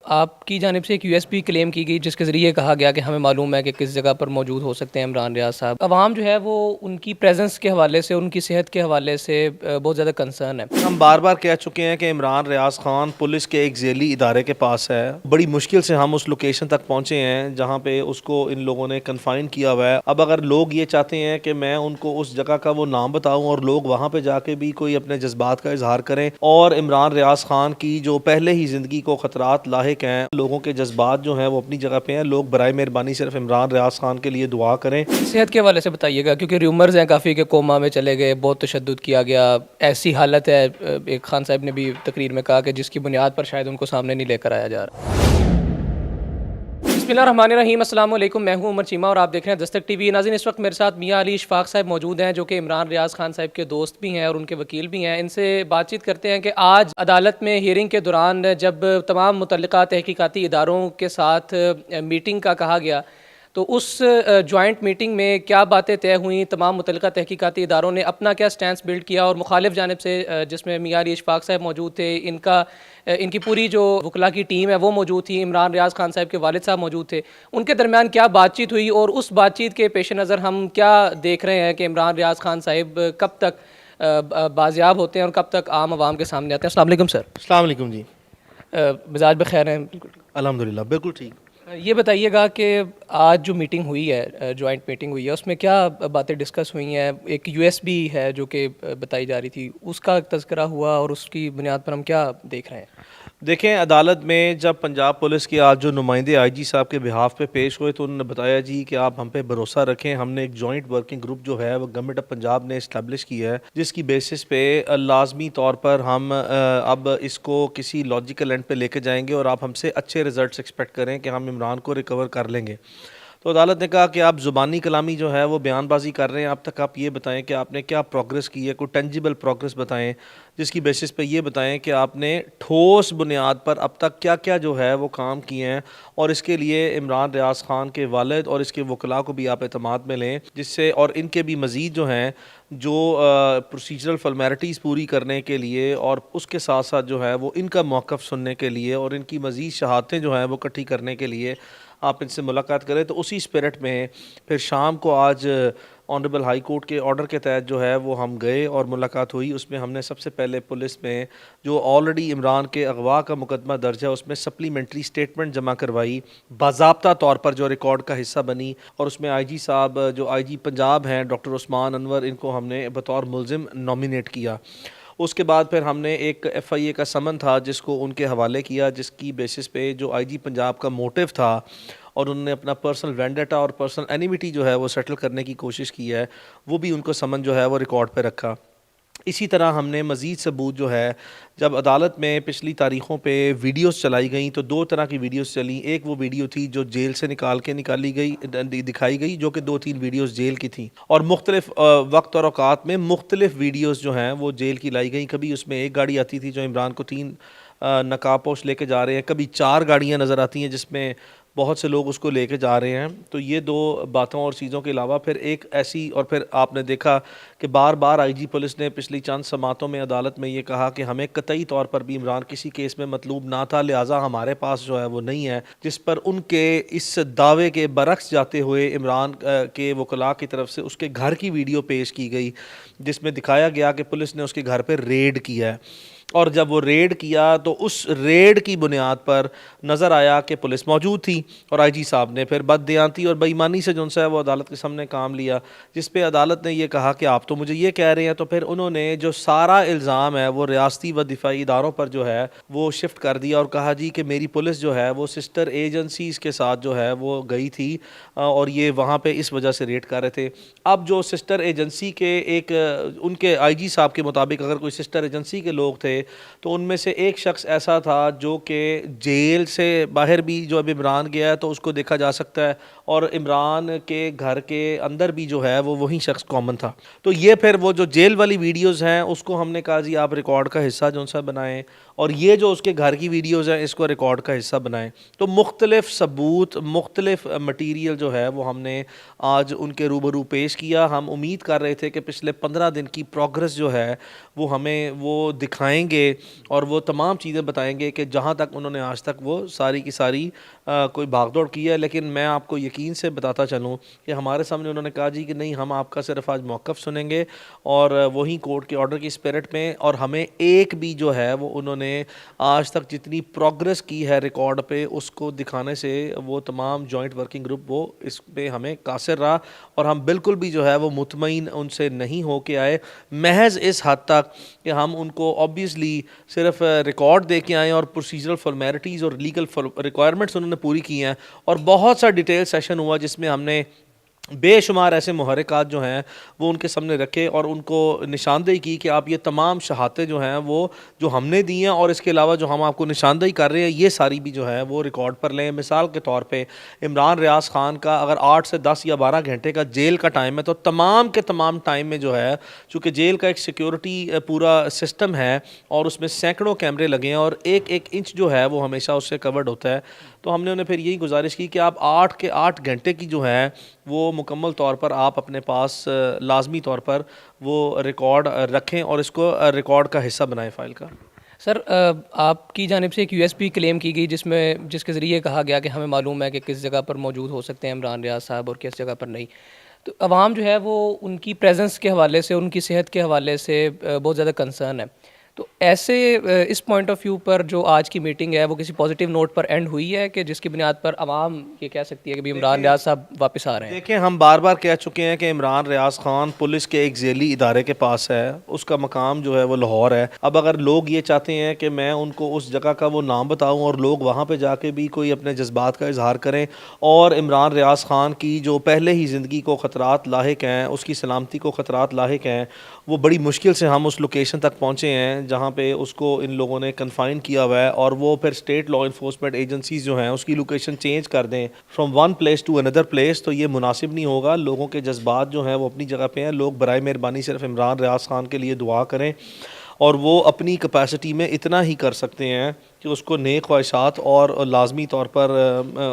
आपकी जानिब से एक यूएसपी क्लेम की गई जिसके ज़रिए कहा गया कि हमें मालूम है कि किस जगह पर मौजूद हो सकते हैं इमरान रियाज साहब। अवाम जो है वो उनकी प्रेजेंस के हवाले से, उनकी सेहत के हवाले से बहुत ज़्यादा कंसर्न है। हम बार बार कह चुके हैं कि इमरान रियाज खान पुलिस के एक झेली इदारे के पास है। बड़ी मुश्किल से हम उस लोकेशन तक पहुंचे हैं जहां पे उसको इन लोगों ने कन्फाइन किया हुआ है। अब अगर लोग ये चाहते हैं कि मैं उनको उस जगह का वो नाम बताऊं और लोग वहां पे जाके भी कोई अपने जज्बात का इजहार करें और इमरान रियाज खान की जो पहले ही ज़िंदगी को ख़तरात लाहिक हैं, लोगों के जज्बात जो हैं वो अपनी जगह पे हैं। लोग बराए मेहरबानी सिर्फ इमरान रियाज खान के लिए दुआ करें। सेहत के हवाले से बताइएगा, क्योंकि र्यूमर्स हैं काफ़ी कि कोमा में चले गए, बहुत तशद्दुद किया गया, ऐसी हालत है। एक खान साहब ने भी तकरीर में कहा कि जिसकी बुनियाद पर शायद उनको सामने नहीं लेकर आया जा रहा। बिस्मिल्लाहिर्रहमानिर्रहीम, अस्सलाम वालेकुम। मैं हूं उमर चीमा और आप देख रहे हैं दस्तक टीवी। नाज़रीन, इस वक्त मेरे साथ मियां अली इशफाक साहब मौजूद हैं जो कि इमरान रियाज खान साहब के दोस्त भी हैं और उनके वकील भी हैं। इनसे बातचीत करते हैं कि आज अदालत में हियरिंग के दौरान जब तमाम मुतल्लिका तहकीकाती इदारों के साथ मीटिंग का कहा गया तो उस जॉइंट मीटिंग में क्या बातें तय हुई, तमाम मुतल्लिका तहकीकाती इदारों ने अपना क्या स्टैंस बिल्ड किया और मुखालिफ जानिब से जिसमें मियां अली इशफाक साहब मौजूद थे, इनकी पूरी जो वकला की टीम है वो मौजूद थी, इमरान रियाज खान साहब के वालिद साहब मौजूद थे, उनके दरमियान क्या बातचीत हुई और उस बातचीत के पेश नज़र हम क्या देख रहे हैं कि इमरान रियाज खान साहब कब तक बाजियाब होते हैं और कब तक आम आवाम के सामने आते हैं। अस्सलाम वालेकुम सर। अस्सलाम वालेकुम जी। मिजाज बखैर हैं? बिल्कुल। अल्हम्दुलिल्लाह बिल्कुल ठीक। ये बताइएगा कि आज जो मीटिंग हुई है, जॉइंट मीटिंग हुई है, उसमें क्या बातें डिस्कस हुई हैं? एक यूएसबी है जो कि बताई जा रही थी, उसका तज़किरा हुआ और उसकी बुनियाद पर हम क्या देख रहे हैं? देखें, अदालत में जब पंजाब पुलिस के आज जो नुमाइंदे आईजी साहब के बिहाफ पे पेश हुए तो उन्होंने बताया जी कि आप हम पे भरोसा रखें, हमने एक जॉइंट वर्किंग ग्रुप जो है वो गवर्नमेंट ऑफ पंजाब ने इस्टेब्लिश किया है, जिसकी बेसिस पे लाजमी तौर पर हम अब इसको किसी लॉजिकल एंड पे लेके जाएंगे और आप हमसे अच्छे रिजल्ट्स एक्सपेक्ट करें कि हम इमरान को रिकवर कर लेंगे। तो अदालत ने कहा कि आप ज़ुबानी कलामी जो है वो बयानबाजी कर रहे हैं, अब तक आप ये बताएं कि आपने क्या प्रोग्रेस की है, कोई टेंजिबल प्रोग्रेस बताएं, जिसकी बेसिस पे ये बताएं कि आपने ठोस बुनियाद पर अब तक क्या क्या जो है वो काम किए हैं और इसके लिए इमरान रियाज खान के वालिद और इसके वकला को भी आप एतमाद में लें, जिससे और इनके भी मज़ीद जो हैं जो प्रोसीजरल फॉर्मेलिटीज़ पूरी करने के लिए और उसके साथ साथ जो है वो इनका मौक़िफ़ सुनने के लिए और इनकी मज़ीद शहादतें जो हैं वो इकट्ठी करने के लिए आप इनसे मुलाकात करें। तो उसी स्पिरिट में फिर शाम को आज ऑनरेबल हाई कोर्ट के ऑर्डर के तहत जो है वो हम गए और मुलाकात हुई। उसमें हमने सबसे पहले पुलिस में जो ऑलरेडी इमरान के अगवा का मुकदमा दर्ज है उसमें सप्लीमेंट्री स्टेटमेंट जमा करवाई, बाज़ाब्ता तौर पर जो रिकॉर्ड का हिस्सा बनी, और उसमें आईजी साहब जो आईजी पंजाब हैं डॉक्टर उस्मान अनवर, इनको हमने बतौर मुलजिम नॉमिनेट किया। उसके बाद फिर हमने एक एफआईए का समन था जिसको उनके हवाले किया, जिसकी बेसिस पे जो आईजी पंजाब का मोटिव था और उन्होंने अपना पर्सनल वेंडेटा और पर्सनल एनिमिटी जो है वो सेटल करने की कोशिश की है, वो भी उनको समन जो है वो रिकॉर्ड पे रखा। इसी तरह हमने मज़ीद सबूत जो है, जब अदालत में पिछली तारीख़ों पे वीडियोस चलाई गई तो दो तरह की वीडियोस चली। एक वो वीडियो थी जो जेल से निकाली गई दिखाई गई, जो कि 2-3 वीडियोस जेल की थी, और मुख्तलिफ वक्त और औकात में मुख्तलिफ वीडियोस जो हैं वो जेल की लाई गई। कभी उसमें एक गाड़ी आती थी जो इमरान को 3 नकाबपोश लेके जा रहे हैं, कभी 4 गाड़ियाँ नज़र आती हैं जिसमें बहुत से लोग उसको लेके जा रहे हैं। तो ये दो बातों और चीज़ों के अलावा फिर एक ऐसी, और फिर आपने देखा कि बार बार आईजी पुलिस ने पिछली चंद समातों में अदालत में ये कहा कि हमें कतई तौर पर भी इमरान किसी केस में मतलूब ना था, लिहाजा हमारे पास जो है वो नहीं है, जिस पर उनके इस दावे के बरक्स जाते हुए इमरान के वकला की तरफ से उसके घर की वीडियो पेश की गई जिसमें दिखाया गया कि पुलिस ने उसके घर पर रेड किया है। और जब वो रेड किया तो उस रेड की बुनियाद पर नज़र आया कि पुलिस मौजूद थी और आईजी साहब ने फिर बददियानती और बेईमानी से जो है वो अदालत के सामने काम लिया, जिस पे अदालत ने ये कहा कि आप तो मुझे ये कह रहे हैं। तो फिर उन्होंने जो सारा इल्ज़ाम है वो रियासती व दिफाई इदारों पर जो है वो शिफ्ट कर दिया और कहा जी कि मेरी पुलिस जो है वो सिस्टर एजेंसीज़ के साथ जो है वो गई थी और ये वहाँ पर इस वजह से रेड कर रहे थे। अब जो सिस्टर एजेंसी के एक उनके आईजी साहब के मुताबिक अगर कोई सिस्टर एजेंसी के लोग थे तो उनमें से एक शख्स ऐसा था जो कि जेल से बाहर भी जो अब इमरान गया है तो उसको देखा जा सकता है, और इमरान के घर के अंदर भी जो है वो वही शख्स कॉमन था। तो ये फिर वो जो जेल वाली वीडियोस हैं उसको हमने कहा जी आप रिकॉर्ड का हिस्सा जो सा बनाएं, और ये जो उसके घर की वीडियोस हैं इसको रिकॉर्ड का हिस्सा बनाएं। तो मुख्तलिफ सबूत, मुख्तलिफ मटीरियल जो है वो हमने आज उनके रूबरू पेश किया। हम उम्मीद कर रहे थे कि पिछले 15 दिन की प्रोग्रेस जो है वो हमें वो दिखाएंगे आएंगे और वो तमाम चीज़ें बताएंगे कि जहाँ तक उन्होंने आज तक वो सारी की सारी कोई भागदौड़ की है। लेकिन मैं आपको यकीन से बताता चलूँ कि हमारे सामने उन्होंने कहा जी कि नहीं, हम आपका सिर्फ आज मौक़िफ़ सुनेंगे और वही कोर्ट के ऑर्डर की स्पिरिट में, और हमें एक भी जो है वो उन्होंने आज तक जितनी प्रोग्रेस की है रिकॉर्ड पे उसको दिखाने से वो तमाम जॉइंट वर्किंग ग्रुप वो इस पे हमें कासिर रहा, और हम बिल्कुल भी जो है वो मुतमईन उनसे नहीं हो के आए, महज इस हद तक कि हम उनको ऑब्वियसली सिर्फ रिकॉर्ड दे के आए और प्रोसीजरल फॉर्मेलिटीज़ और लीगल रिक्वायरमेंट्स उन्होंने पूरी की हैं। और बहुत सा डिटेल सेशन हुआ जिसमें हमने बेशुमार ऐसे मुहर्रिकात जो हैं वो उनके सामने रखे और उनको निशानदेही की कि आप ये तमाम शहादतें जो हैं वो जो हमने दी हैं और इसके अलावा जो हम आपको निशानदेही कर रहे हैं ये सारी भी जो है वो रिकॉर्ड पर लें। मिसाल के तौर पे इमरान रियाज ख़ान का अगर 8 से 10 या 12 घंटे का जेल का टाइम है तो तमाम के तमाम टाइम में जो है, चूँकि जेल का एक सिक्योरिटी पूरा सिस्टम है और उसमें सैकड़ों कैमरे लगे हैं और एक एक इंच जो है वो हमेशा उससे कवर्ड होता है, तो हमने उन्हें फिर यही गुजारिश की कि आप 8 के 8 घंटे की जो है वो मुकम्मल तौर पर आप अपने पास लाजमी तौर पर वो रिकॉर्ड रखें और इसको रिकॉर्ड का हिस्सा बनाएं फाइल का। सर, आपकी जानिब से एक यूएसपी क्लेम की गई जिसके ज़रिए कहा गया कि हमें मालूम है कि किस जगह पर मौजूद हो सकते हैं इमरान रियाज साहब और किस जगह पर नहीं। तो अवाम जो है वो उनकी प्रेजेंस के हवाले से, उनकी सेहत के हवाले से बहुत ज़्यादा कंसर्न है। तो ऐसे इस पॉइंट ऑफ व्यू पर जो आज की मीटिंग है वो किसी पॉजिटिव नोट पर एंड हुई है कि जिसकी बुनियाद पर अवाम ये कह सकती है कि भी इमरान रियाज साहब वापस आ रहे हैं? देखिए, हम बार बार कह चुके हैं कि इमरान रियाज खान पुलिस के एक झेली इदारे के पास है, उसका मकाम जो है वो लाहौर है। अब अगर लोग ये चाहते हैं कि मैं उनको उस जगह का वो नाम बताऊं और लोग वहाँ पे जाके भी कोई अपने जज्बात का इजहार करें और इमरान रियाज खान की जो पहले ही ज़िंदगी को ख़तरात लाहिक हैं, उसकी सलामती को ख़तरात लाहिक हैं, वो बड़ी मुश्किल से हम उस लोकेशन तक पहुँचे हैं जहाँ पे उसको इन लोगों ने कन्फाइन किया हुआ है, और वो फिर स्टेट लॉ इन्फोर्समेंट एजेंसीज जो हैं उसकी लोकेशन चेंज कर दें from one place to another place, तो ये मुनासिब नहीं होगा। लोगों के जज्बात जो हैं वो अपनी जगह पे हैं। लोग बराए मेहरबानी सिर्फ इमरान रियाज खान के लिए दुआ करें और वो अपनी कैपेसिटी में इतना ही कर सकते हैं कि उसको नेक ख्वाहिशात और लाजमी तौर पर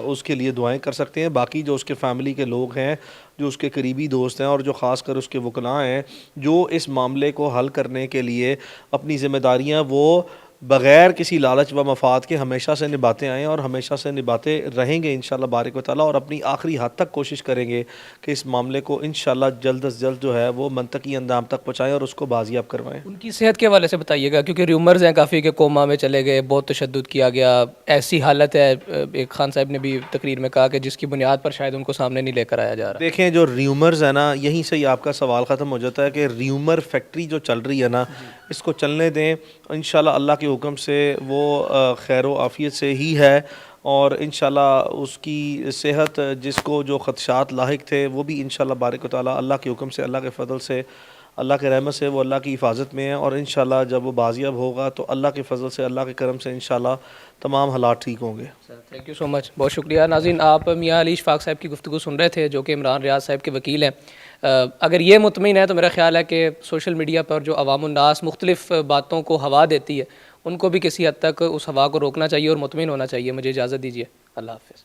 उसके लिए दुआएं कर सकते हैं। बाकी जो उसके फैमिली के लोग हैं, जो उसके करीबी दोस्त हैं और जो ख़ास कर उसके वकला हैं, जो इस मामले को हल करने के लिए अपनी ज़िम्मेदारियाँ वो बग़ैर किसी लालच व मफाद के हमेशा से निभाते आए और हमेशा से निभाते रहेंगे इंशाअल्लाह बारिक व तआला, और अपनी आखिरी हद तक कोशिश करेंगे कि इस मामले को इंशाअल्लाह जल्द अज जल्द जो है वो मंतकी अंजाम तक पहुँचाएँ और उसको बाजियाब करवाएँ। उनकी सेहत के हवाले से बताइएगा, क्योंकि र्यूमर्स हैं काफ़ी कि कोमा में चले गए, बहुत तशद्दुद किया गया, ऐसी हालत है। एक खान साहब ने भी तकरीर में कहा कि जिसकी बुनियाद पर शायद उनको सामने नहीं लेकर आया जा रहा। देखें, जो र्यूमर्स है ना, यहीं से ही आपका सवाल ख़त्म हो जाता है कि र्यूमर फैक्ट्री जो चल रही है ना, इसको चलने दें। इंशाल्लाह अल्लाह के हुक्म से वो खैर व आफ़ियत से ही है और इंशाल्लाह उसकी सेहत जिसको जो ख़दशात लाहिक थे वो भी इंशाल्लाह बारिक व तआला अल्लाह के हुक्म से, अल्लाह के फ़ज़ल से, अल्लाह के रहमत से वो अल्लाह की हिफाजत में है, और इंशाल्लाह जब वो बाजियाब होगा तो अल्लाह के फ़ज़ल से, अल्लाह के करम से इंशाल्लाह तमाम हालात ठीक होंगे। थैंक यू सो मच, बहुत शुक्रिया। नाज़रीन, आप मियाँ अली इशफाक साहब की गुफ्तगू सुन रहे थे जो कि इमरान रियाज साहब के वकील हैं। अगर ये मुतमिन है तो मेरा ख्याल है कि सोशल मीडिया पर जो अवामुन्नास मुख्तलिफ़ बातों को हवा देती है उनको भी किसी हद तक उस हवा को रोकना चाहिए और मुतमिन होना चाहिए। मुझे इजाज़त दीजिए, अल्लाह हाफ़िज़।